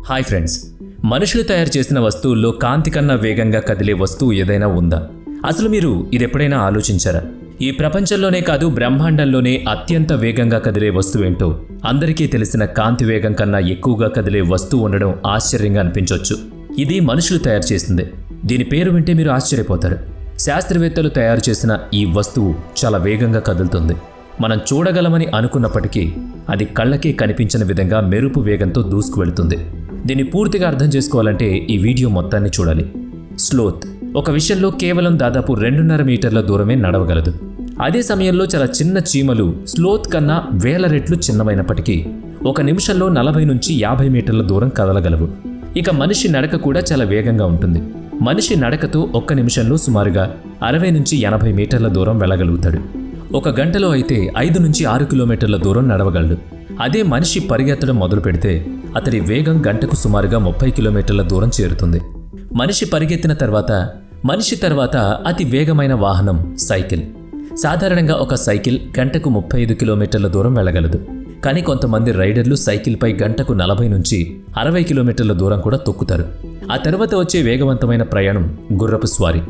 Hi friends, మనుషులు తయారు చేసిన వస్తువుల్లో కాంతి కన్నా వేగంగా కదిలే వస్తువు ఏదైనా ఉందా? అసలు మీరు ఇది ఎప్పుడైనా ఆలోచించారా? ఈ ప్రపంచంలోనే కాదు, బ్రహ్మాండంలోనే అత్యంత వేగంగా కదిలే వస్తువేంటో అందరికీ తెలిసిన కాంతి వేగం కన్నా ఎక్కువగా కదిలే వస్తువు ఉండడం ఆశ్చర్యంగా అనిపించవచ్చు. ఇది మనుషులు తయారు చేసిందే. దీని పేరు వింటే మీరు ఆశ్చర్యపోతారు. శాస్త్రవేత్తలు తయారు చేసిన ఈ వస్తువు చాలా వేగంగా కదులుతుంది. మనం చూడగలమని అనుకున్నప్పటికీ అది కళ్ళకే కనిపించిన విధంగా మెరుపు వేగంతో దూసుకు వెళుతుంది. దీన్ని పూర్తిగా అర్థం చేసుకోవాలంటే ఈ వీడియో మొత్తాన్ని చూడాలి. స్లోత్ ఒక విషయంలో కేవలం దాదాపు 2.5 మీటర్ల దూరమే నడవగలదు. అదే సమయంలో చాలా చిన్న చీమలు స్లోత్ కన్నా వేల రెట్లు చిన్నమైనప్పటికీ 1 నిమిషంలో 40 నుంచి 50 మీటర్ల దూరం కదలగలవు. ఇక మనిషి నడక కూడా చాలా వేగంగా ఉంటుంది. మనిషి నడకతో 1 నిమిషంలో సుమారుగా 60 నుంచి 80 మీటర్ల దూరం వెళ్ళగలుగుతాడు. 1 గంటలో అయితే 5 నుంచి 6 కిలోమీటర్ల దూరం నడవగలడు. అదే మనిషి పరిగెత్తడం మొదలు పెడితే అతడి వేగం గంటకు సుమారుగా 30 కిలోమీటర్ల దూరం చేరుతుంది. మనిషి పరిగెత్తిన తర్వాత అతి వేగమైన వాహనం సైకిల్. సాధారణంగా ఒక సైకిల్ గంటకు 35 కిలోమీటర్ల దూరం వెళ్ళగలదు. కానీ కొంతమంది రైడర్లు సైకిల్పై గంటకు 40 నుంచి 60 కిలోమీటర్ల దూరం కూడా తొక్కుతారు. ఆ తర్వాత వచ్చే వేగవంతమైన ప్రయాణం గుర్రపు స్వారీ.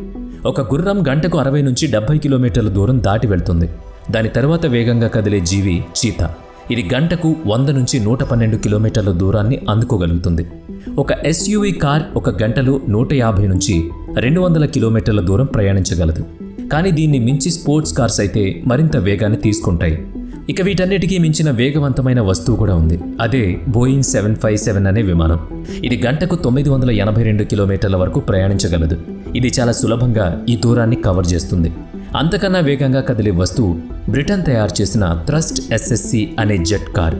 ఒక గుర్రం గంటకు 60 నుంచి 70 కిలోమీటర్ల దూరం దాటి వెళ్తుంది. దాని తర్వాత వేగంగా కదిలే జీవి చీతా. ఇది గంటకు 100 నుంచి 112 కిలోమీటర్ల దూరాన్ని అందుకోగలుగుతుంది. ఒక ఎస్యూవీ కార్ 1 గంటలో 150 నుంచి 200 కిలోమీటర్ల దూరం ప్రయాణించగలదు. కానీ దీన్ని మించి స్పోర్ట్స్ కార్స్ అయితే మరింత వేగాన్ని తీసుకుంటాయి. ఇక వీటన్నిటికీ మించిన వేగవంతమైన వస్తువు కూడా ఉంది. అదే బోయింగ్ 757 అనే విమానం. ఇది గంటకు 982 కిలోమీటర్ల వరకు ప్రయాణించగలదు. ఇది చాలా సులభంగా ఈ దూరాన్ని కవర్ చేస్తుంది. అంతకన్నా వేగంగా కదిలే వస్తువు బ్రిటన్ తయారు చేసిన థ్రస్ట్ SSC అనే జెట్ కార్.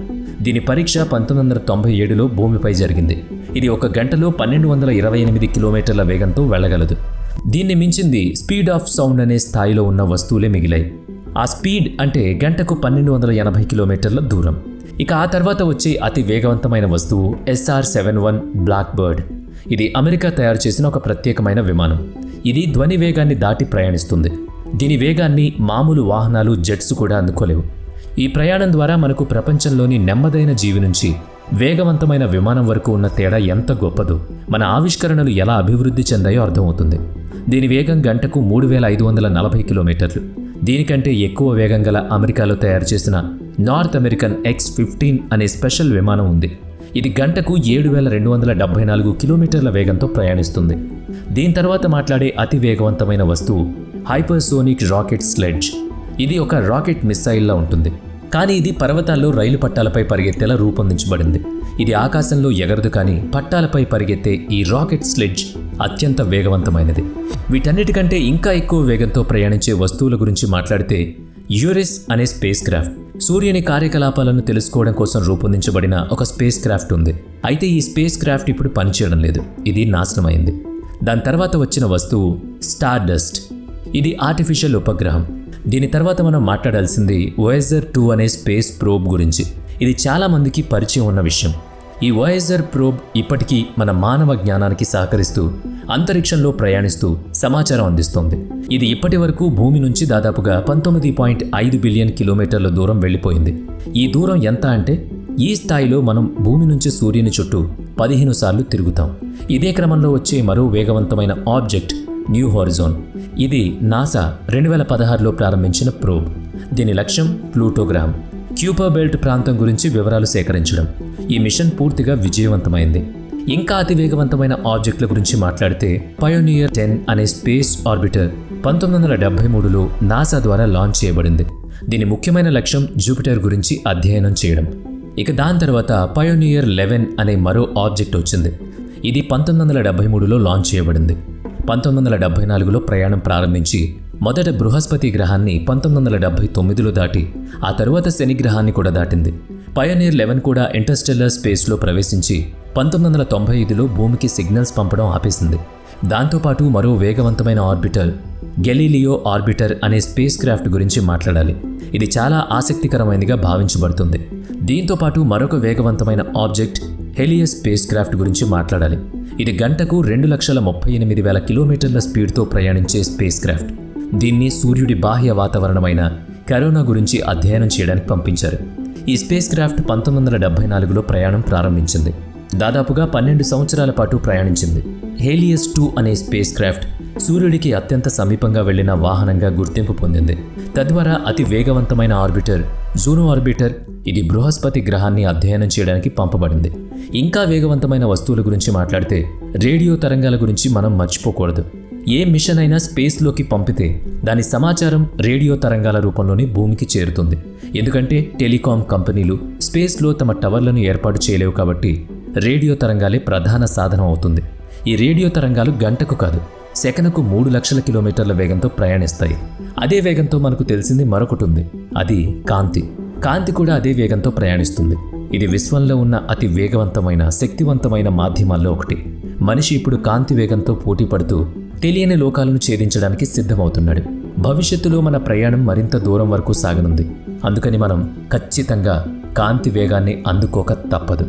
దీని పరీక్ష 1997లో భూమిపై జరిగింది. ఇది 1 గంటలో 1228 కిలోమీటర్ల వేగంతో వెళ్ళగలదు. దీన్ని మించింది స్పీడ్ ఆఫ్ సౌండ్ అనే స్థాయిలో ఉన్న వస్తువులే మిగిలాయి. ఆ స్పీడ్ అంటే గంటకు 1280 కిలోమీటర్ల దూరం. ఇక ఆ తర్వాత వచ్చే అతి వేగవంతమైన వస్తువు SR-71 బ్లాక్ బర్డ్. ఇది అమెరికా తయారు చేసిన ఒక ప్రత్యేకమైన విమానం. ఇది ధ్వని వేగాన్ని దాటి ప్రయాణిస్తుంది. దీని వేగాన్ని మామూలు వాహనాలు, జెట్స్ కూడా అందుకోలేవు. ఈ ప్రయాణం ద్వారా మనకు ప్రపంచంలోని నెమ్మదైన జీవి నుంచి వేగవంతమైన విమానం వరకు ఉన్న తేడా ఎంత గొప్పదో, మన ఆవిష్కరణలు ఎలా అభివృద్ధి చెందాయో అర్థమవుతుంది. దీని వేగం గంటకు 3540 కిలోమీటర్లు. దీనికంటే ఎక్కువ వేగం గల అమెరికాలో తయారు చేసిన నార్త్ అమెరికన్ X-15 అనే స్పెషల్ విమానం ఉంది. ఇది గంటకు 7274 కిలోమీటర్ల వేగంతో ప్రయాణిస్తుంది. దీని తర్వాత మాట్లాడే అతి వేగవంతమైన వస్తువు హైపర్సోనిక్ రాకెట్ స్లెడ్జ్. ఇది ఒక రాకెట్ మిస్సైల్లా ఉంటుంది. కానీ ఇది పర్వతాల్లో రైలు పట్టాలపై పరిగెత్తేలా రూపొందించబడింది. ఇది ఆకాశంలో ఎగరదు, కానీ పట్టాలపై పరిగెత్తే ఈ రాకెట్ స్లెడ్జ్ అత్యంత వేగవంతమైనది. వీటన్నిటికంటే ఇంకా ఎక్కువ వేగంతో ప్రయాణించే వస్తువుల గురించి మాట్లాడితే యూరిస్ అనే స్పేస్ క్రాఫ్ట్. సూర్యుని కార్యకలాపాలను తెలుసుకోవడం కోసం రూపొందించబడిన ఒక స్పేస్ క్రాఫ్ట్ ఉంది. అయితే ఈ స్పేస్ క్రాఫ్ట్ ఇప్పుడు పనిచేయడం లేదు. ఇది నాశనమైంది. దాని తర్వాత వచ్చిన వస్తువు స్టార్ డస్ట్. ఇది ఆర్టిఫిషియల్ ఉపగ్రహం. దీని తర్వాత మనం మాట్లాడాల్సింది వోయేజర్ 2 అనే స్పేస్ ప్రోబ్ గురించి. ఇది చాలా మందికి పరిచయం ఉన్న విషయం. ఈ వోయేజర్ ప్రోబ్ ఇప్పటికీ మన మానవ జ్ఞానానికి సహకరిస్తూ అంతరిక్షంలో ప్రయాణిస్తూ సమాచారం అందిస్తోంది. ఇది ఇప్పటి వరకు భూమి నుంచి దాదాపుగా 19.5 బిలియన్ కిలోమీటర్ల దూరం వెళ్ళిపోయింది. ఈ దూరం ఎంత అంటే ఈ స్థాయిలో మనం భూమి నుంచి సూర్యుని చుట్టూ 15 సార్లు తిరుగుతాం. ఇదే క్రమంలో వచ్చే మరో వేగవంతమైన ఆబ్జెక్ట్ న్యూ హోరిజోన్. ఇది నాసా 2016లో ప్రారంభించిన ప్రోబ్. దీని లక్ష్యం ప్లూటో గ్రహం, క్యూపర్ బెల్ట్ ప్రాంతం గురించి వివరాలు సేకరించడం. ఈ మిషన్ పూర్తిగా విజయవంతమైంది. ఇంకా అతి వేగవంతమైన ఆబ్జెక్టుల గురించి మాట్లాడితే పయోనియర్ 10 అనే స్పేస్ ఆర్బిటర్ 1973లో నాసా ద్వారా లాంచ్ చేయబడింది. దీని ముఖ్యమైన లక్ష్యం జూపిటర్ గురించి అధ్యయనం చేయడం. ఇక దాని తర్వాత పయోనియర్ 11 అనే మరో ఆబ్జెక్ట్ వచ్చింది. ఇది 1973లో లాంచ్ చేయబడింది. 1974లో ప్రయాణం ప్రారంభించి మొదట బృహస్పతి గ్రహాన్ని 1979లో దాటి ఆ తరువాత శని గ్రహాన్ని కూడా దాటింది. పయోనియర్ 11 కూడా ఇంటర్స్టెల్లర్ స్పేస్లో ప్రవేశించి 1995లో భూమికి సిగ్నల్స్ పంపడం ఆపేసింది. దాంతోపాటు మరో వేగవంతమైన ఆర్బిటర్ గెలీలియో ఆర్బిటర్ అనే స్పేస్ క్రాఫ్ట్ గురించి మాట్లాడాలి. ఇది చాలా ఆసక్తికరమైనదిగా భావించబడుతుంది. దీంతోపాటు మరొక వేగవంతమైన ఆబ్జెక్ట్ హెలియస్ స్పేస్ క్రాఫ్ట్ గురించి మాట్లాడాలి. ఇది గంటకు 2,38,000 కిలోమీటర్ల స్పీడ్తో ప్రయాణించే స్పేస్ క్రాఫ్ట్. దీన్ని సూర్యుడి బాహ్య వాతావరణమైన కరోనా గురించి అధ్యయనం చేయడానికి పంపించారు. ఈ స్పేస్ క్రాఫ్ట్ 1974లో ప్రయాణం ప్రారంభించింది. దాదాపుగా 12 సంవత్సరాల పాటు ప్రయాణించింది. హేలియస్ 2 అనే స్పేస్ క్రాఫ్ట్ సూర్యుడికి అత్యంత సమీపంగా వెళ్లిన వాహనంగా గుర్తింపు పొందింది. తద్వారా అతి వేగవంతమైన ఆర్బిటర్ జూనో ఆర్బిటర్ ఇది బృహస్పతి గ్రహాన్ని అధ్యయనం చేయడానికి పంపబడింది. ఇంకా వేగవంతమైన వస్తువుల గురించి మాట్లాడితే రేడియో తరంగాల గురించి మనం మర్చిపోకూడదు. ఏ మిషన్ అయినా స్పేస్లోకి పంపితే దాని సమాచారం రేడియో తరంగాల రూపంలోనే భూమికి చేరుతుంది. ఎందుకంటే టెలికాం కంపెనీలు స్పేస్లో తమ టవర్లను ఏర్పాటు చేయలేవు కాబట్టి రేడియో తరంగాలే ప్రధాన సాధనం అవుతుంది. ఈ రేడియో తరంగాలు గంటకు కాదు, సెకనుకు 3 లక్షల కిలోమీటర్ల వేగంతో ప్రయాణిస్తాయి. అదే వేగంతో మనకు తెలిసింది మరొకటి ఉంది, అది కాంతి. కాంతి కూడా అదే వేగంతో ప్రయాణిస్తుంది. ఇది విశ్వంలో ఉన్న అతి వేగవంతమైన శక్తివంతమైన మాధ్యమాల్లో ఒకటి. మనిషి ఇప్పుడు కాంతి వేగంతో పోటీ పడుతూ తెలియని లోకాలను ఛేదించడానికి సిద్ధమవుతున్నాడు. భవిష్యత్తులో మన ప్రయాణం మరింత దూరం వరకు సాగనుంది. అందుకని మనం ఖచ్చితంగా కాంతి వేగాన్ని అందుకోక తప్పదు.